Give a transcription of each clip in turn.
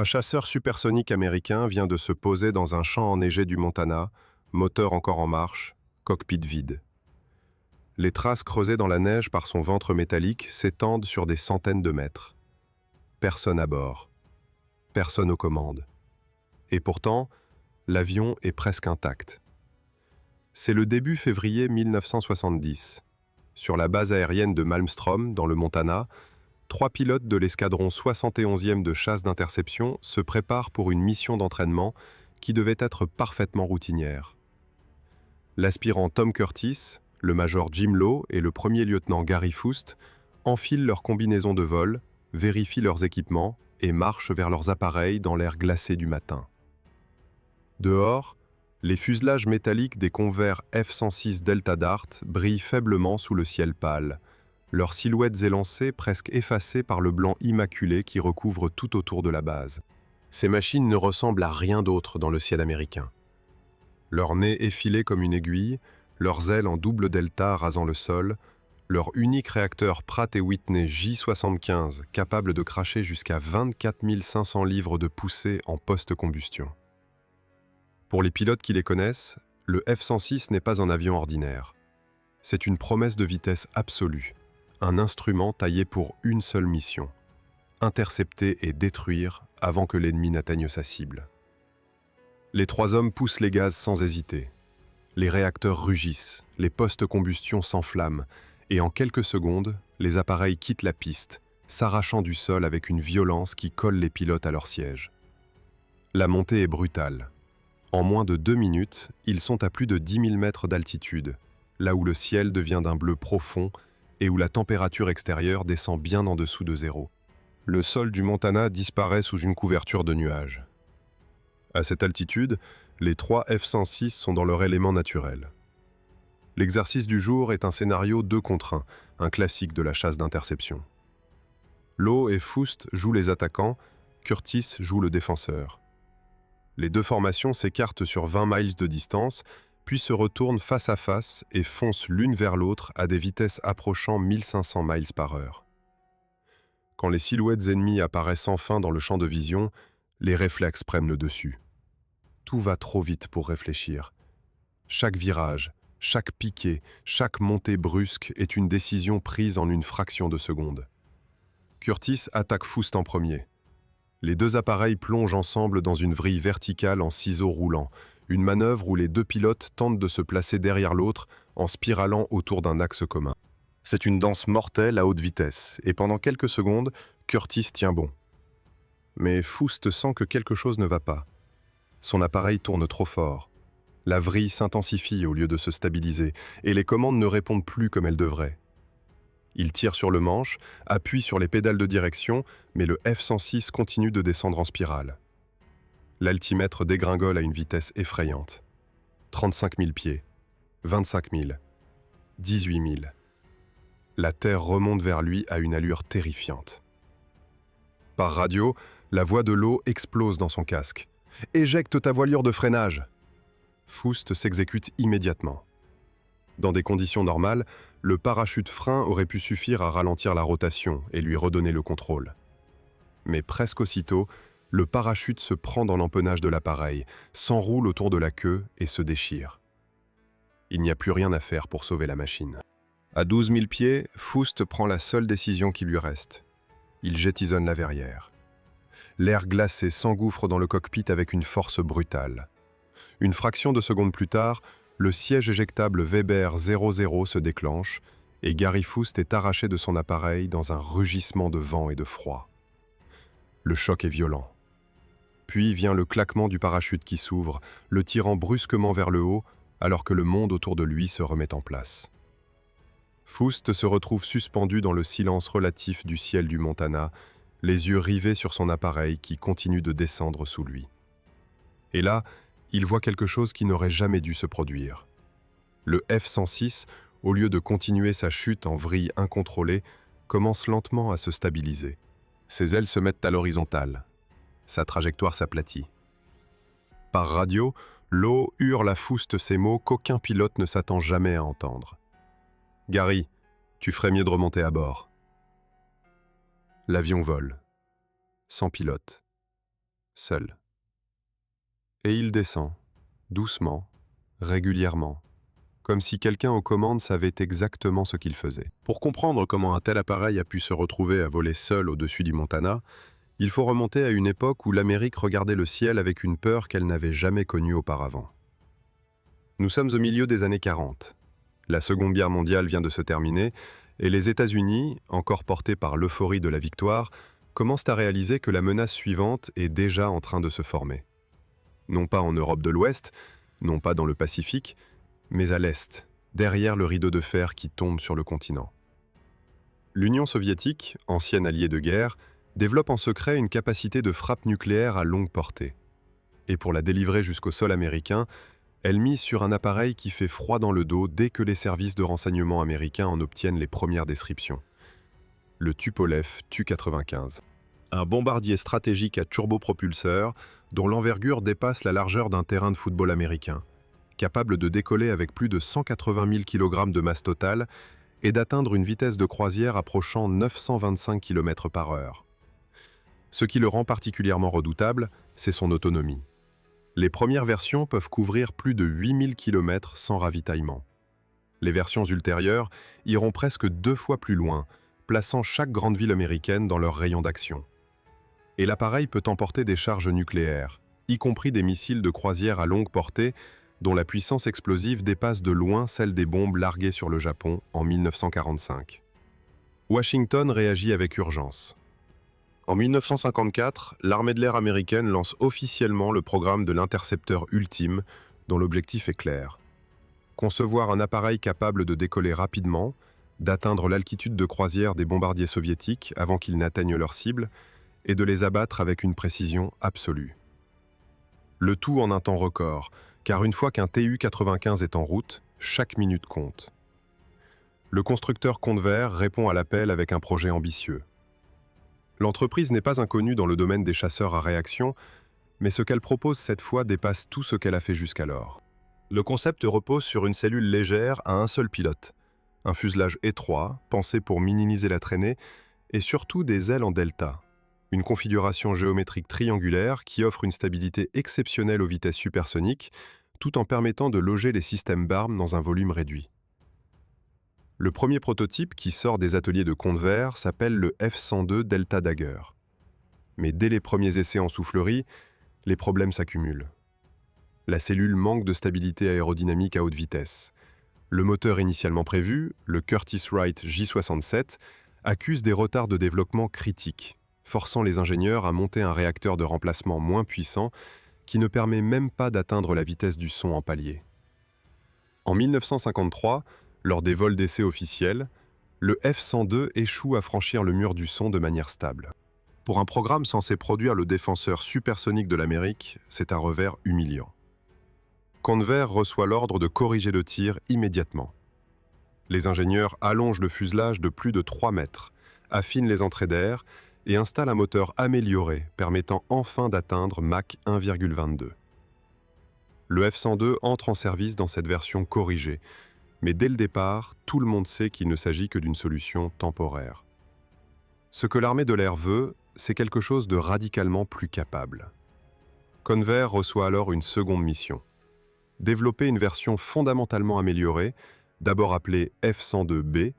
Un chasseur supersonique américain vient de se poser dans un champ enneigé du Montana, moteur encore en marche, cockpit vide. Les traces creusées dans la neige par son ventre métallique s'étendent sur des centaines de mètres. Personne à bord. Personne aux commandes. Et pourtant, l'avion est presque intact. C'est le début février 1970. Sur la base aérienne de Malmstrom, dans le Montana, 3 pilotes de l'escadron 71e de chasse d'interception se préparent pour une mission d'entraînement qui devait être parfaitement routinière. L'aspirant Tom Curtis, le major Jim Law et le premier lieutenant Gary Foust enfilent leurs combinaisons de vol, vérifient leurs équipements et marchent vers leurs appareils dans l'air glacé du matin. Dehors, les fuselages métalliques des convers F-106 Delta Dart brillent faiblement sous le ciel pâle, leurs silhouettes élancées presque effacées par le blanc immaculé qui recouvre tout autour de la base. Ces machines ne ressemblent à rien d'autre dans le ciel américain. Leur nez effilé comme une aiguille, leurs ailes en double delta rasant le sol, leur unique réacteur Pratt & Whitney J75 capable de cracher jusqu'à 24 500 livres de poussée en post-combustion. Pour les pilotes qui les connaissent, le F-106 n'est pas un avion ordinaire. C'est une promesse de vitesse absolue, un instrument taillé pour une seule mission, intercepter et détruire avant que l'ennemi n'atteigne sa cible. Les 3 hommes poussent les gaz sans hésiter. Les réacteurs rugissent, les postes-combustion s'enflamment, et en quelques secondes, les appareils quittent la piste, s'arrachant du sol avec une violence qui colle les pilotes à leur siège. La montée est brutale. En moins de 2 minutes, ils sont à plus de 10 000 mètres d'altitude, là où le ciel devient d'un bleu profond et où la température extérieure descend bien en dessous de zéro. Le sol du Montana disparaît sous une couverture de nuages. À cette altitude, les 3 F-106 sont dans leur élément naturel. L'exercice du jour est un scénario 2 contre 1, un classique de la chasse d'interception. Law et Foust jouent les attaquants, Curtis joue le défenseur. Les 2 formations s'écartent sur 20 miles de distance, puis se retournent face à face et foncent l'une vers l'autre à des vitesses approchant 1500 miles par heure. Quand les silhouettes ennemies apparaissent enfin dans le champ de vision, les réflexes prennent le dessus. Tout va trop vite pour réfléchir. Chaque virage, chaque piqué, chaque montée brusque est une décision prise en une fraction de seconde. Curtis attaque Foust en premier. Les 2 appareils plongent ensemble dans une vrille verticale en ciseaux roulants, une manœuvre où les 2 pilotes tentent de se placer derrière l'autre en spiralant autour d'un axe commun. C'est une danse mortelle à haute vitesse, et pendant quelques secondes, Curtis tient bon. Mais Foust sent que quelque chose ne va pas. Son appareil tourne trop fort. La vrille s'intensifie au lieu de se stabiliser, et les commandes ne répondent plus comme elles devraient. Il tire sur le manche, appuie sur les pédales de direction, mais le F-106 continue de descendre en spirale. L'altimètre dégringole à une vitesse effrayante. 35 000 pieds, 25 000, 18 000. La Terre remonte vers lui à une allure terrifiante. Par radio, la voix de Law explose dans son casque. « Éjecte ta voilure de freinage !» Foust s'exécute immédiatement. Dans des conditions normales, le parachute frein aurait pu suffire à ralentir la rotation et lui redonner le contrôle. Mais presque aussitôt, le parachute se prend dans l'empennage de l'appareil, s'enroule autour de la queue et se déchire. Il n'y a plus rien à faire pour sauver la machine. À 12 000 pieds, Foust prend la seule décision qui lui reste. Il jetisonne la verrière. L'air glacé s'engouffre dans le cockpit avec une force brutale. Une fraction de seconde plus tard, le siège éjectable Weber 00 se déclenche et Gary Foust est arraché de son appareil dans un rugissement de vent et de froid. Le choc est violent. Puis vient le claquement du parachute qui s'ouvre, le tirant brusquement vers le haut alors que le monde autour de lui se remet en place. Foust se retrouve suspendu dans le silence relatif du ciel du Montana, les yeux rivés sur son appareil qui continue de descendre sous lui. Et là, il voit quelque chose qui n'aurait jamais dû se produire. Le F-106, au lieu de continuer sa chute en vrille incontrôlée, commence lentement à se stabiliser. Ses ailes se mettent à l'horizontale. Sa trajectoire s'aplatit. Par radio, Law hurle à Foust ces mots qu'aucun pilote ne s'attend jamais à entendre. « Gary, tu ferais mieux de remonter à bord. » L'avion vole, sans pilote. seul. Et il descend, doucement, régulièrement, comme si quelqu'un aux commandes savait exactement ce qu'il faisait. Pour comprendre comment un tel appareil a pu se retrouver à voler seul au-dessus du Montana, il faut remonter à une époque où l'Amérique regardait le ciel avec une peur qu'elle n'avait jamais connue auparavant. Nous sommes au milieu des années 40. La Seconde Guerre mondiale vient de se terminer et les États-Unis, encore portés par l'euphorie de la victoire, commencent à réaliser que la menace suivante est déjà en train de se former. Non pas en Europe de l'Ouest, non pas dans le Pacifique, mais à l'Est, derrière le rideau de fer qui tombe sur le continent. L'Union soviétique, ancienne alliée de guerre, développe en secret une capacité de frappe nucléaire à longue portée. Et pour la délivrer jusqu'au sol américain, elle mise sur un appareil qui fait froid dans le dos dès que les services de renseignement américains en obtiennent les premières descriptions. Le Tupolev Tu-95. Un bombardier stratégique à turbopropulseur dont l'envergure dépasse la largeur d'un terrain de football américain, capable de décoller avec plus de 180 000 kg de masse totale et d'atteindre une vitesse de croisière approchant 925 km/h. Ce qui le rend particulièrement redoutable, c'est son autonomie. Les premières versions peuvent couvrir plus de 8000 km sans ravitaillement. Les versions ultérieures iront presque 2 fois plus loin, plaçant chaque grande ville américaine dans leur rayon d'action. Et l'appareil peut emporter des charges nucléaires, y compris des missiles de croisière à longue portée, dont la puissance explosive dépasse de loin celle des bombes larguées sur le Japon en 1945. Washington réagit avec urgence. En 1954, l'armée de l'air américaine lance officiellement le programme de l'intercepteur ultime, dont l'objectif est clair. Concevoir un appareil capable de décoller rapidement, d'atteindre l'altitude de croisière des bombardiers soviétiques avant qu'ils n'atteignent leur cible, et de les abattre avec une précision absolue. Le tout en un temps record, car une fois qu'un Tu-95 est en route, chaque minute compte. Le constructeur Convair répond à l'appel avec un projet ambitieux. L'entreprise n'est pas inconnue dans le domaine des chasseurs à réaction, mais ce qu'elle propose cette fois dépasse tout ce qu'elle a fait jusqu'alors. Le concept repose sur une cellule légère à un seul pilote, un fuselage étroit, pensé pour minimiser la traînée, et surtout des ailes en delta, une configuration géométrique triangulaire qui offre une stabilité exceptionnelle aux vitesses supersoniques, tout en permettant de loger les systèmes BARM dans un volume réduit. Le premier prototype qui sort des ateliers de Convair s'appelle le F-102 Delta Dagger. Mais dès les premiers essais en soufflerie, les problèmes s'accumulent. La cellule manque de stabilité aérodynamique à haute vitesse. Le moteur initialement prévu, le Curtiss-Wright J67, accuse des retards de développement critiques, forçant les ingénieurs à monter un réacteur de remplacement moins puissant qui ne permet même pas d'atteindre la vitesse du son en palier. En 1953, lors des vols d'essai officiels, le F-102 échoue à franchir le mur du son de manière stable. Pour un programme censé produire le défenseur supersonique de l'Amérique, c'est un revers humiliant. Convair reçoit l'ordre de corriger le tir immédiatement. Les ingénieurs allongent le fuselage de plus de 3 mètres, affinent les entrées d'air et installent un moteur amélioré permettant enfin d'atteindre Mach 1,22. Le F-102 entre en service dans cette version corrigée, mais dès le départ, tout le monde sait qu'il ne s'agit que d'une solution temporaire. Ce que l'armée de l'air veut, c'est quelque chose de radicalement plus capable. Convair reçoit alors une seconde mission. Développer une version fondamentalement améliorée, d'abord appelée F-102B,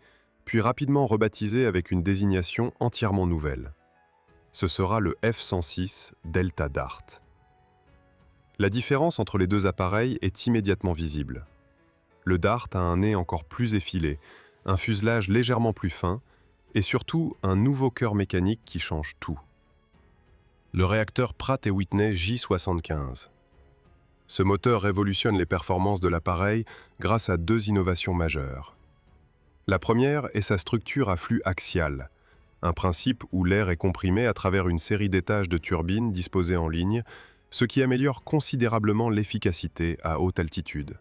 puis rapidement rebaptisée avec une désignation entièrement nouvelle. Ce sera le F-106 Delta Dart. La différence entre les deux appareils est immédiatement visible. Le Dart a un nez encore plus effilé, un fuselage légèrement plus fin et surtout un nouveau cœur mécanique qui change tout. Le réacteur Pratt & Whitney J75. Ce moteur révolutionne les performances de l'appareil grâce à 2 innovations majeures. La première est sa structure à flux axial, un principe où l'air est comprimé à travers une série d'étages de turbines disposées en ligne, ce qui améliore considérablement l'efficacité à haute altitude.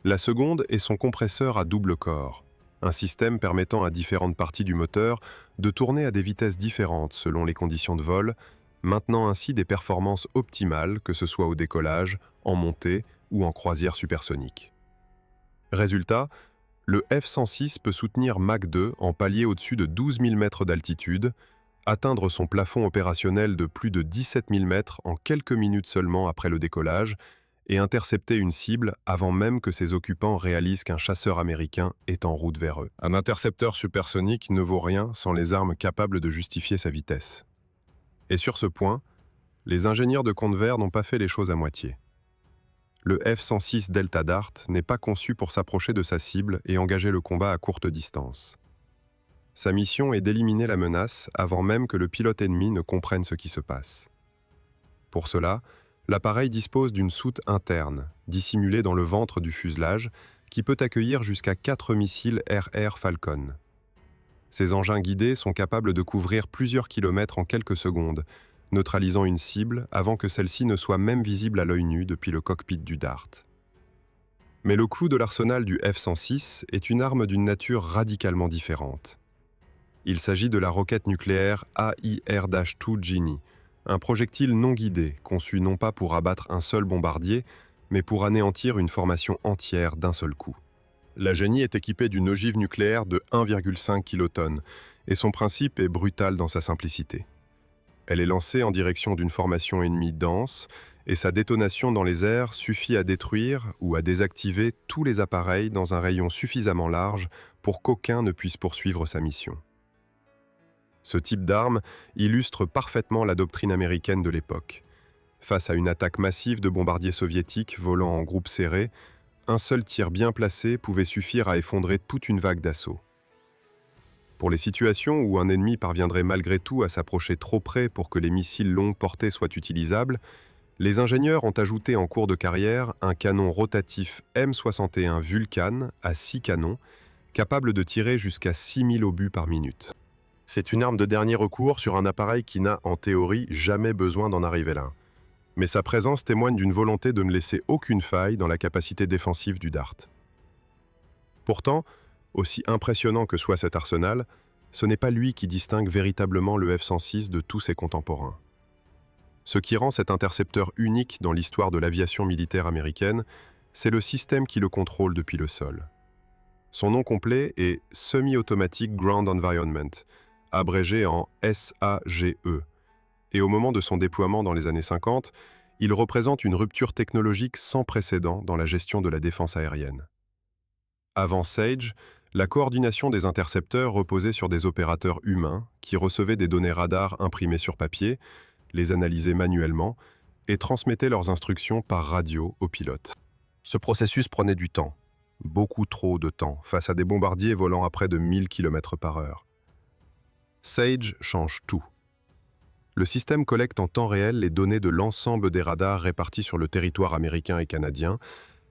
La seconde est son compresseur à double corps, un système permettant à différentes parties du moteur de tourner à des vitesses différentes selon les conditions de vol, maintenant ainsi des performances optimales que ce soit au décollage, en montée ou en croisière supersonique. Résultat, le F-106 peut soutenir Mach 2 en palier au-dessus de 12 000 mètres d'altitude, atteindre son plafond opérationnel de plus de 17 000 mètres en quelques minutes seulement après le décollage et intercepter une cible avant même que ses occupants réalisent qu'un chasseur américain est en route vers eux. Un intercepteur supersonique ne vaut rien sans les armes capables de justifier sa vitesse. Et sur ce point, les ingénieurs de Convair n'ont pas fait les choses à moitié. Le F-106 Delta Dart n'est pas conçu pour s'approcher de sa cible et engager le combat à courte distance. Sa mission est d'éliminer la menace avant même que le pilote ennemi ne comprenne ce qui se passe. Pour cela, l'appareil dispose d'une soute interne, dissimulée dans le ventre du fuselage, qui peut accueillir jusqu'à 4 missiles RR Falcon. Ces engins guidés sont capables de couvrir plusieurs kilomètres en quelques secondes, neutralisant une cible avant que celle-ci ne soit même visible à l'œil nu depuis le cockpit du Dart. Mais le clou de l'arsenal du F-106 est une arme d'une nature radicalement différente. Il s'agit de la roquette nucléaire AIR-2 Genie, un projectile non guidé conçu non pas pour abattre un seul bombardier, mais pour anéantir une formation entière d'un seul coup. La Genie est équipée d'une ogive nucléaire de 1,5 kilotonnes et son principe est brutal dans sa simplicité. Elle est lancée en direction d'une formation ennemie dense et sa détonation dans les airs suffit à détruire ou à désactiver tous les appareils dans un rayon suffisamment large pour qu'aucun ne puisse poursuivre sa mission. Ce type d'arme illustre parfaitement la doctrine américaine de l'époque. Face à une attaque massive de bombardiers soviétiques volant en groupe serré, un seul tir bien placé pouvait suffire à effondrer toute une vague d'assaut. Pour les situations où un ennemi parviendrait malgré tout à s'approcher trop près pour que les missiles longue portée soient utilisables, les ingénieurs ont ajouté en cours de carrière un canon rotatif M61 Vulcan à 6 canons, capable de tirer jusqu'à 6000 obus par minute. C'est une arme de dernier recours sur un appareil qui n'a, en théorie, jamais besoin d'en arriver là. Mais sa présence témoigne d'une volonté de ne laisser aucune faille dans la capacité défensive du Dart. Pourtant, aussi impressionnant que soit cet arsenal, ce n'est pas lui qui distingue véritablement le F-106 de tous ses contemporains. Ce qui rend cet intercepteur unique dans l'histoire de l'aviation militaire américaine, c'est le système qui le contrôle depuis le sol. Son nom complet est Semi-Automatic Ground Environment, abrégé en SAGE, et au moment de son déploiement dans les années 50, il représente une rupture technologique sans précédent dans la gestion de la défense aérienne. Avant SAGE, la coordination des intercepteurs reposait sur des opérateurs humains qui recevaient des données radars imprimées sur papier, les analysaient manuellement et transmettaient leurs instructions par radio aux pilotes. Ce processus prenait du temps, beaucoup trop de temps, face à des bombardiers volant à près de 1000 km/h. SAGE change tout. Le système collecte en temps réel les données de l'ensemble des radars répartis sur le territoire américain et canadien,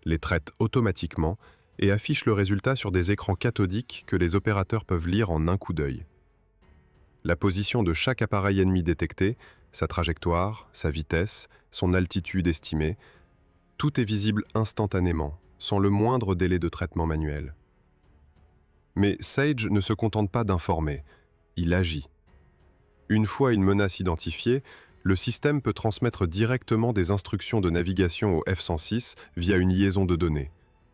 les traite automatiquement et affiche le résultat sur des écrans cathodiques que les opérateurs peuvent lire en un coup d'œil. La position de chaque appareil ennemi détecté, sa trajectoire, sa vitesse, son altitude estimée, tout est visible instantanément, sans le moindre délai de traitement manuel. Mais SAGE ne se contente pas d'informer, il agit. Une fois une menace identifiée, le système peut transmettre directement des instructions de navigation au F-106 via une liaison de données,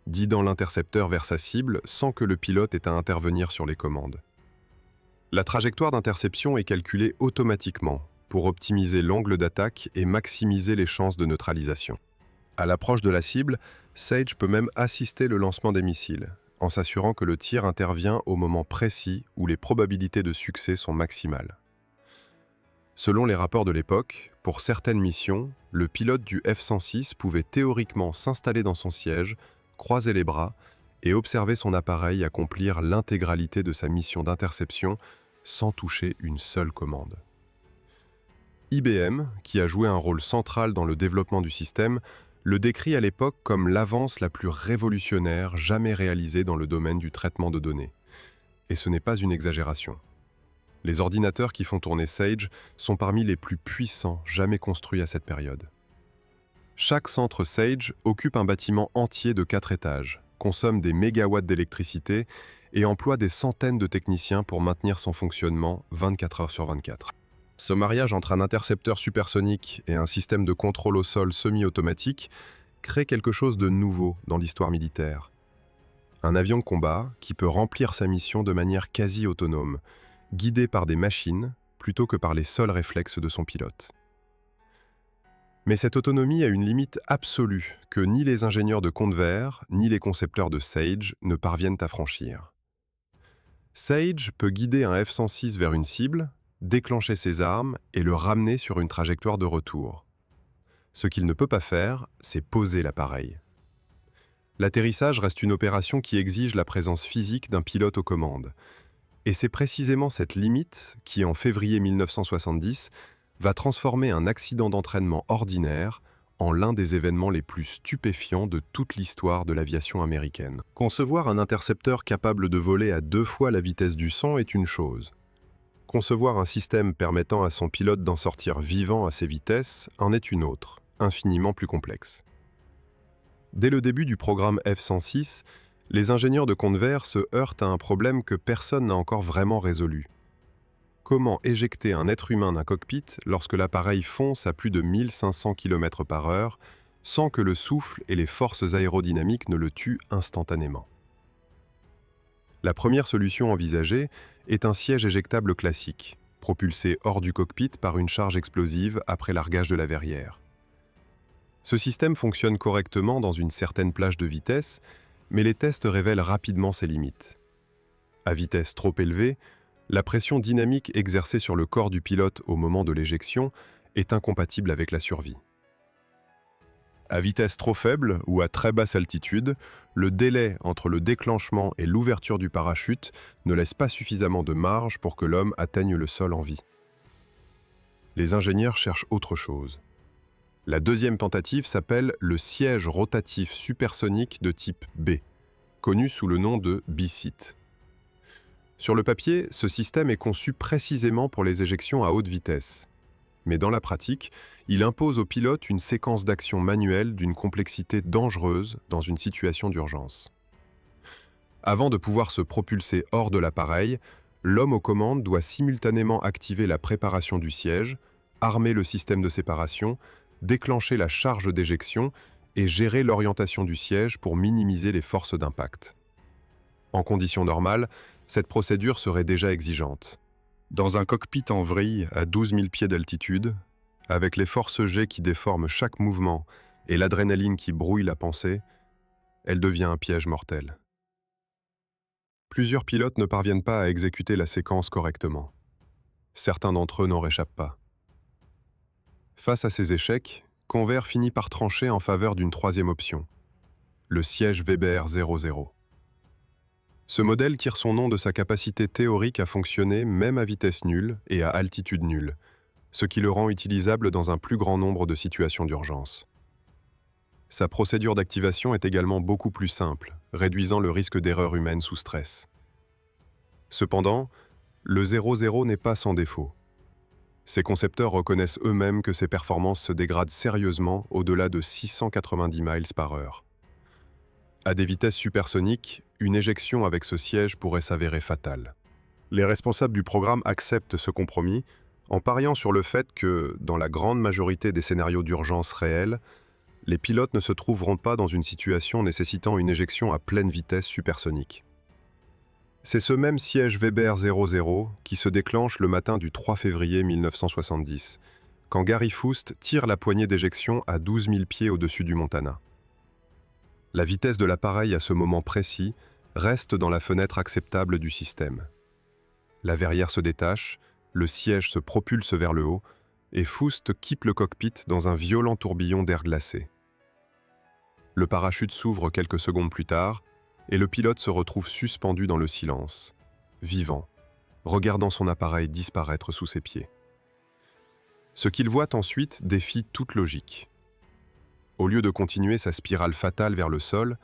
guidant l'intercepteur vers sa cible sans que le pilote ait à intervenir sur les commandes. La trajectoire d'interception est calculée automatiquement pour optimiser l'angle d'attaque et maximiser les chances de neutralisation. À l'approche de la cible, SAGE peut même assister le lancement des missiles, en s'assurant que le tir intervient au moment précis où les probabilités de succès sont maximales. Selon les rapports de l'époque, pour certaines missions, le pilote du F-106 pouvait théoriquement s'installer dans son siège, croiser les bras et observer son appareil accomplir l'intégralité de sa mission d'interception sans toucher une seule commande. IBM, qui a joué un rôle central dans le développement du système, le décrit à l'époque comme l'avance la plus révolutionnaire jamais réalisée dans le domaine du traitement de données. Et ce n'est pas une exagération. Les ordinateurs qui font tourner SAGE sont parmi les plus puissants jamais construits à cette période. Chaque centre SAGE occupe un bâtiment entier de 4 étages, consomme des mégawatts d'électricité et emploie des centaines de techniciens pour maintenir son fonctionnement 24 heures sur 24. Ce mariage entre un intercepteur supersonique et un système de contrôle au sol semi-automatique crée quelque chose de nouveau dans l'histoire militaire. Un avion de combat qui peut remplir sa mission de manière quasi autonome, guidé par des machines, plutôt que par les seuls réflexes de son pilote. Mais cette autonomie a une limite absolue que ni les ingénieurs de Convair ni les concepteurs de Sage ne parviennent à franchir. Sage peut guider un F-106 vers une cible, déclencher ses armes et le ramener sur une trajectoire de retour. Ce qu'il ne peut pas faire, c'est poser l'appareil. L'atterrissage reste une opération qui exige la présence physique d'un pilote aux commandes. Et c'est précisément cette limite qui, en février 1970, va transformer un accident d'entraînement ordinaire en l'un des événements les plus stupéfiants de toute l'histoire de l'aviation américaine. Concevoir un intercepteur capable de voler à 2 fois la vitesse du son est une chose. Concevoir un système permettant à son pilote d'en sortir vivant à ces vitesses en est une autre, infiniment plus complexe. Dès le début du programme F-106, les ingénieurs de Convair se heurtent à un problème que personne n'a encore vraiment résolu. Comment éjecter un être humain d'un cockpit lorsque l'appareil fonce à plus de 1500 km/h sans que le souffle et les forces aérodynamiques ne le tuent instantanément? La première solution envisagée est un siège éjectable classique, propulsé hors du cockpit par une charge explosive après largage de la verrière. Ce système fonctionne correctement dans une certaine plage de vitesse, mais les tests révèlent rapidement ses limites. À vitesse trop élevée, la pression dynamique exercée sur le corps du pilote au moment de l'éjection est incompatible avec la survie. À vitesse trop faible ou à très basse altitude, le délai entre le déclenchement et l'ouverture du parachute ne laisse pas suffisamment de marge pour que l'homme atteigne le sol en vie. Les ingénieurs cherchent autre chose. La deuxième tentative s'appelle le siège rotatif supersonique de type B, connu sous le nom de B-Seat. Sur le papier, ce système est conçu précisément pour les éjections à haute vitesse. Mais dans la pratique, il impose au pilote une séquence d'actions manuelles d'une complexité dangereuse dans une situation d'urgence. Avant de pouvoir se propulser hors de l'appareil, l'homme aux commandes doit simultanément activer la préparation du siège, armer le système de séparation, déclencher la charge d'éjection et gérer l'orientation du siège pour minimiser les forces d'impact. En conditions normales, cette procédure serait déjà exigeante. Dans un cockpit en vrille à 12 000 pieds d'altitude, avec les forces G qui déforment chaque mouvement et l'adrénaline qui brouille la pensée, elle devient un piège mortel. Plusieurs pilotes ne parviennent pas à exécuter la séquence correctement. Certains d'entre eux n'en réchappent pas. Face à ces échecs, Convair finit par trancher en faveur d'une troisième option, le siège Weber 00. Ce modèle tire son nom de sa capacité théorique à fonctionner même à vitesse nulle et à altitude nulle, ce qui le rend utilisable dans un plus grand nombre de situations d'urgence. Sa procédure d'activation est également beaucoup plus simple, réduisant le risque d'erreur humaine sous stress. Cependant, le 00 n'est pas sans défaut. Ses concepteurs reconnaissent eux-mêmes que ses performances se dégradent sérieusement au-delà de 690 miles par heure. À des vitesses supersoniques, une éjection avec ce siège pourrait s'avérer fatale. Les responsables du programme acceptent ce compromis en pariant sur le fait que, dans la grande majorité des scénarios d'urgence réels, les pilotes ne se trouveront pas dans une situation nécessitant une éjection à pleine vitesse supersonique. C'est ce même siège Weber 00 qui se déclenche le matin du 3 février 1970, quand Gary Foust tire la poignée d'éjection à 12 000 pieds au-dessus du Montana. La vitesse de l'appareil à ce moment précis reste dans la fenêtre acceptable du système. La verrière se détache, le siège se propulse vers le haut et Foust quitte le cockpit dans un violent tourbillon d'air glacé. Le parachute s'ouvre quelques secondes plus tard et le pilote se retrouve suspendu dans le silence, vivant, regardant son appareil disparaître sous ses pieds. Ce qu'il voit ensuite défie toute logique. Au lieu de continuer sa spirale fatale vers le sol,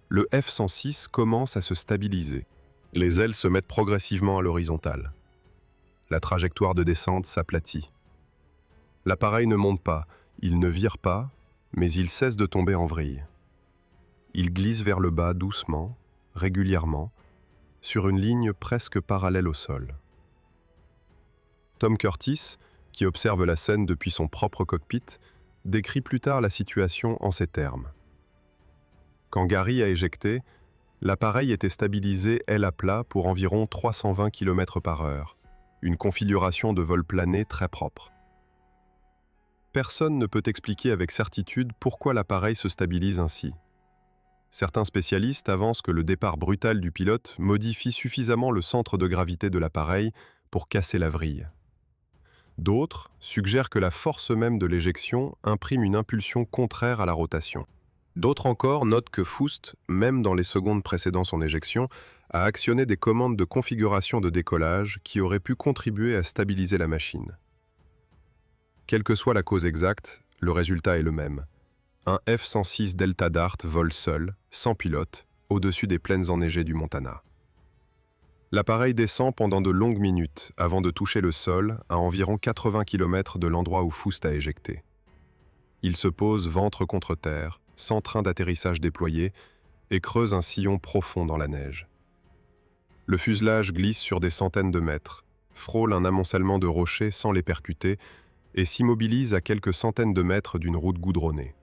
le F-106 commence à se stabiliser. Les ailes se mettent progressivement à l'horizontale. La trajectoire de descente s'aplatit. L'appareil ne monte pas, il ne vire pas, mais il cesse de tomber en vrille. Il glisse vers le bas doucement, régulièrement, sur une ligne presque parallèle au sol. Tom Curtis, qui observe la scène depuis son propre cockpit, décrit plus tard la situation en ces termes. Quand Gary a éjecté, l'appareil était stabilisé aile à plat pour environ 320 km/h, une configuration de vol plané très propre. Personne ne peut expliquer avec certitude pourquoi l'appareil se stabilise ainsi. Certains spécialistes avancent que le départ brutal du pilote modifie suffisamment le centre de gravité de l'appareil pour casser la vrille. D'autres suggèrent que la force même de l'éjection imprime une impulsion contraire à la rotation. D'autres encore notent que Foust, même dans les secondes précédant son éjection, a actionné des commandes de configuration de décollage qui auraient pu contribuer à stabiliser la machine. Quelle que soit la cause exacte, le résultat est le même. Un F-106 Delta Dart vole seul, sans pilote, au-dessus des plaines enneigées du Montana. L'appareil descend pendant de longues minutes avant de toucher le sol à environ 80 km de l'endroit où Foust a éjecté. Il se pose ventre contre terre, sans train d'atterrissage déployé, et creuse un sillon profond dans la neige. Le fuselage glisse sur des centaines de mètres, frôle un amoncellement de rochers sans les percuter et s'immobilise à quelques centaines de mètres d'une route goudronnée.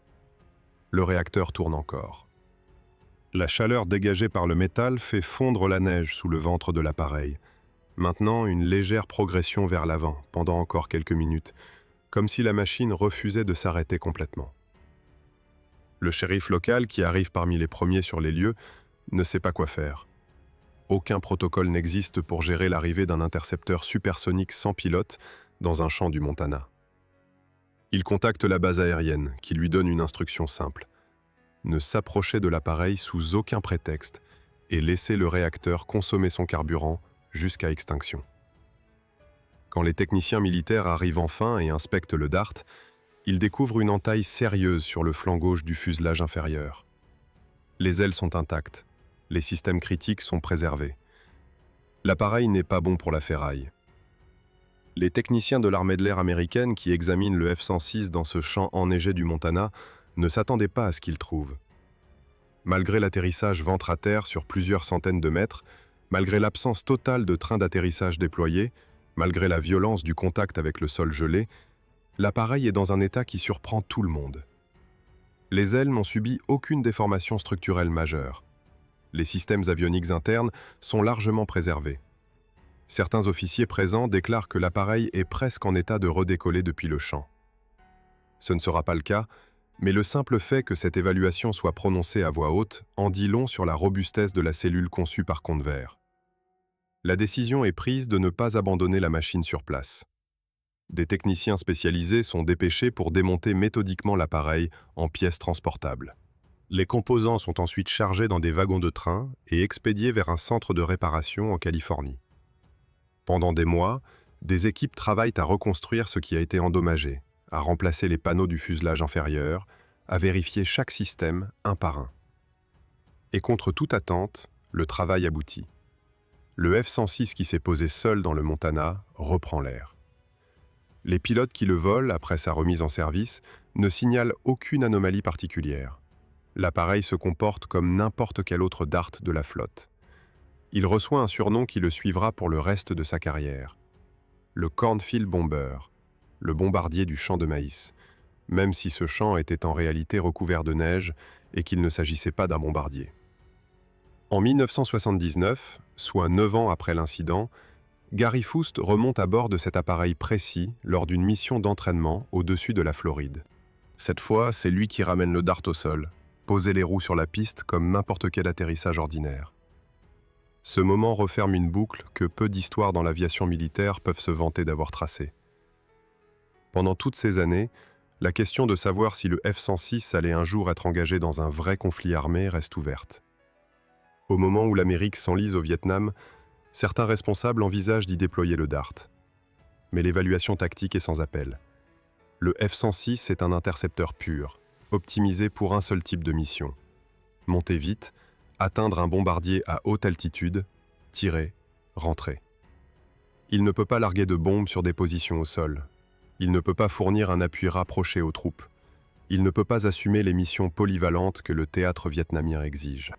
Le réacteur tourne encore. La chaleur dégagée par le métal fait fondre la neige sous le ventre de l'appareil. Maintenant, une légère progression vers l'avant, pendant encore quelques minutes, comme si la machine refusait de s'arrêter complètement. Le shérif local, qui arrive parmi les premiers sur les lieux, ne sait pas quoi faire. Aucun protocole n'existe pour gérer l'arrivée d'un intercepteur supersonique sans pilote dans un champ du Montana. Il contacte la base aérienne, qui lui donne une instruction simple. Ne s'approcher de l'appareil sous aucun prétexte et laisser le réacteur consommer son carburant jusqu'à extinction. Quand les techniciens militaires arrivent enfin et inspectent le Dart, ils découvrent une entaille sérieuse sur le flanc gauche du fuselage inférieur. Les ailes sont intactes, les systèmes critiques sont préservés. L'appareil n'est pas bon pour la ferraille. Les techniciens de l'armée de l'air américaine qui examinent le F-106 dans ce champ enneigé du Montana ne s'attendaient pas à ce qu'ils trouvent. Malgré l'atterrissage ventre à terre sur plusieurs centaines de mètres, malgré l'absence totale de train d'atterrissage déployé, malgré la violence du contact avec le sol gelé, l'appareil est dans un état qui surprend tout le monde. Les ailes n'ont subi aucune déformation structurelle majeure. Les systèmes avioniques internes sont largement préservés. Certains officiers présents déclarent que l'appareil est presque en état de redécoller depuis le champ. Ce ne sera pas le cas, mais le simple fait que cette évaluation soit prononcée à voix haute en dit long sur la robustesse de la cellule conçue par Convair. La décision est prise de ne pas abandonner la machine sur place. Des techniciens spécialisés sont dépêchés pour démonter méthodiquement l'appareil en pièces transportables. Les composants sont ensuite chargés dans des wagons de train et expédiés vers un centre de réparation en Californie. Pendant des mois, des équipes travaillent à reconstruire ce qui a été endommagé, à remplacer les panneaux du fuselage inférieur, à vérifier chaque système un par un. Et contre toute attente, le travail aboutit. Le F-106 qui s'est posé seul dans le Montana reprend l'air. Les pilotes qui le volent, après sa remise en service, ne signalent aucune anomalie particulière. L'appareil se comporte comme n'importe quel autre Dart de la flotte. Il reçoit un surnom qui le suivra pour le reste de sa carrière. Le Cornfield Bomber, le bombardier du champ de maïs, même si ce champ était en réalité recouvert de neige et qu'il ne s'agissait pas d'un bombardier. En 1979, soit 9 ans après l'incident, Gary Foust remonte à bord de cet appareil précis lors d'une mission d'entraînement au-dessus de la Floride. Cette fois, c'est lui qui ramène le Dart au sol, poser les roues sur la piste comme n'importe quel atterrissage ordinaire. Ce moment referme une boucle que peu d'histoires dans l'aviation militaire peuvent se vanter d'avoir tracée. Pendant toutes ces années, la question de savoir si le F-106 allait un jour être engagé dans un vrai conflit armé reste ouverte. Au moment où l'Amérique s'enlise au Vietnam, certains responsables envisagent d'y déployer le Dart. Mais l'évaluation tactique est sans appel. Le F-106 est un intercepteur pur, optimisé pour un seul type de mission. Monter vite, atteindre un bombardier à haute altitude, tirer, rentrer. Il ne peut pas larguer de bombes sur des positions au sol. Il ne peut pas fournir un appui rapproché aux troupes. Il ne peut pas assumer les missions polyvalentes que le théâtre vietnamien exige.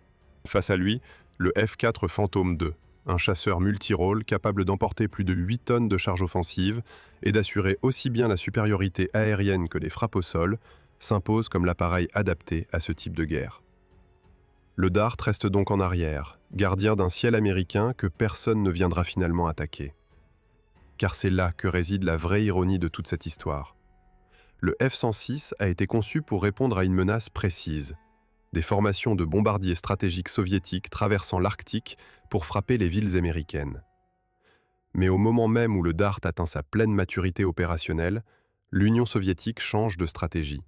Face à lui, le F-4 Phantom II, un chasseur multirôle capable d'emporter plus de 8 tonnes de charge offensive et d'assurer aussi bien la supériorité aérienne que les frappes au sol, s'impose comme l'appareil adapté à ce type de guerre. Le Dart reste donc en arrière, gardien d'un ciel américain que personne ne viendra finalement attaquer. car c'est là que réside la vraie ironie de toute cette histoire. Le F-106 a été conçu pour répondre à une menace précise, des formations de bombardiers stratégiques soviétiques traversant l'Arctique pour frapper les villes américaines. Mais au moment même où le Dart atteint sa pleine maturité opérationnelle, l'Union soviétique change de stratégie.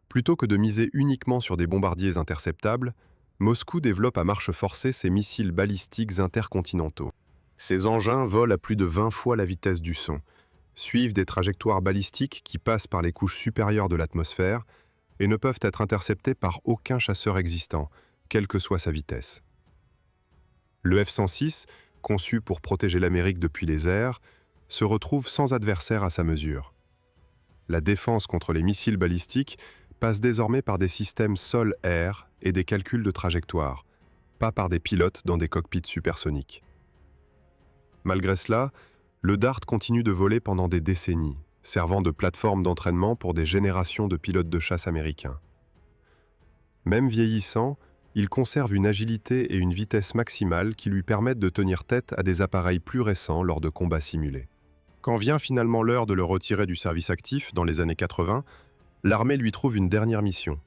Plutôt que de miser uniquement sur des bombardiers interceptables, Moscou développe à marche forcée ses missiles balistiques intercontinentaux. Ces engins volent à plus de 20 fois la vitesse du son, suivent des trajectoires balistiques qui passent par les couches supérieures de l'atmosphère et ne peuvent être interceptés par aucun chasseur existant, quelle que soit sa vitesse. Le F-106, conçu pour protéger l'Amérique depuis les airs, se retrouve sans adversaire à sa mesure. La défense contre les missiles balistiques passe désormais par des systèmes sol-air et des calculs de trajectoire, pas par des pilotes dans des cockpits supersoniques. Malgré cela, le Dart continue de voler pendant des décennies, servant de plateforme d'entraînement pour des générations de pilotes de chasse américains. Même vieillissant, il conserve une agilité et une vitesse maximale qui lui permettent de tenir tête à des appareils plus récents lors de combats simulés. Quand vient finalement l'heure de le retirer du service actif dans les années 80, l'armée lui trouve une dernière mission,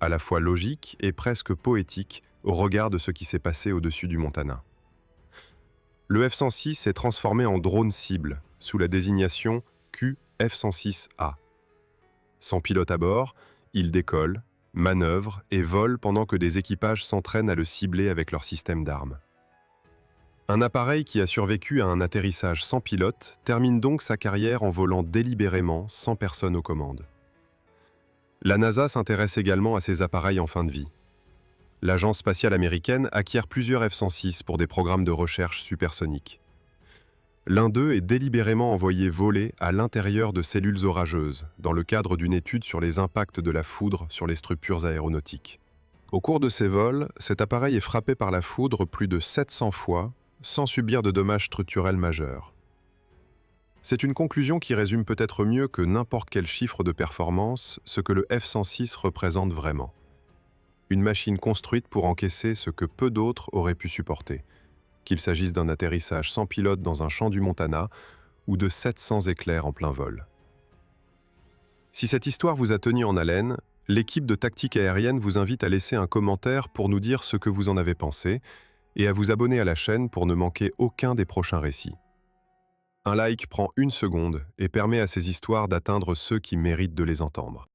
à la fois logique et presque poétique au regard de ce qui s'est passé au-dessus du Montana. Le F-106 est transformé en drone cible, sous la désignation QF-106A. Sans pilote à bord, il décolle, manœuvre et vole pendant que des équipages s'entraînent à le cibler avec leur système d'armes. Un appareil qui a survécu à un atterrissage sans pilote termine donc sa carrière en volant délibérément sans personne aux commandes. La NASA s'intéresse également à ces appareils en fin de vie. L'Agence spatiale américaine acquiert plusieurs F-106 pour des programmes de recherche supersoniques. L'un d'eux est délibérément envoyé voler à l'intérieur de cellules orageuses, dans le cadre d'une étude sur les impacts de la foudre sur les structures aéronautiques. Au cours de ces vols, cet appareil est frappé par la foudre plus de 700 fois, sans subir de dommages structurels majeurs. C'est une conclusion qui résume peut-être mieux que n'importe quel chiffre de performance ce que le F-106 représente vraiment. Une machine construite pour encaisser ce que peu d'autres auraient pu supporter, qu'il s'agisse d'un atterrissage sans pilote dans un champ du Montana ou de 700 éclairs en plein vol. Si cette histoire vous a tenu en haleine, l'équipe de Tactique Aérienne vous invite à laisser un commentaire pour nous dire ce que vous en avez pensé et à vous abonner à la chaîne pour ne manquer aucun des prochains récits. Un like prend 1 seconde et permet à ces histoires d'atteindre ceux qui méritent de les entendre.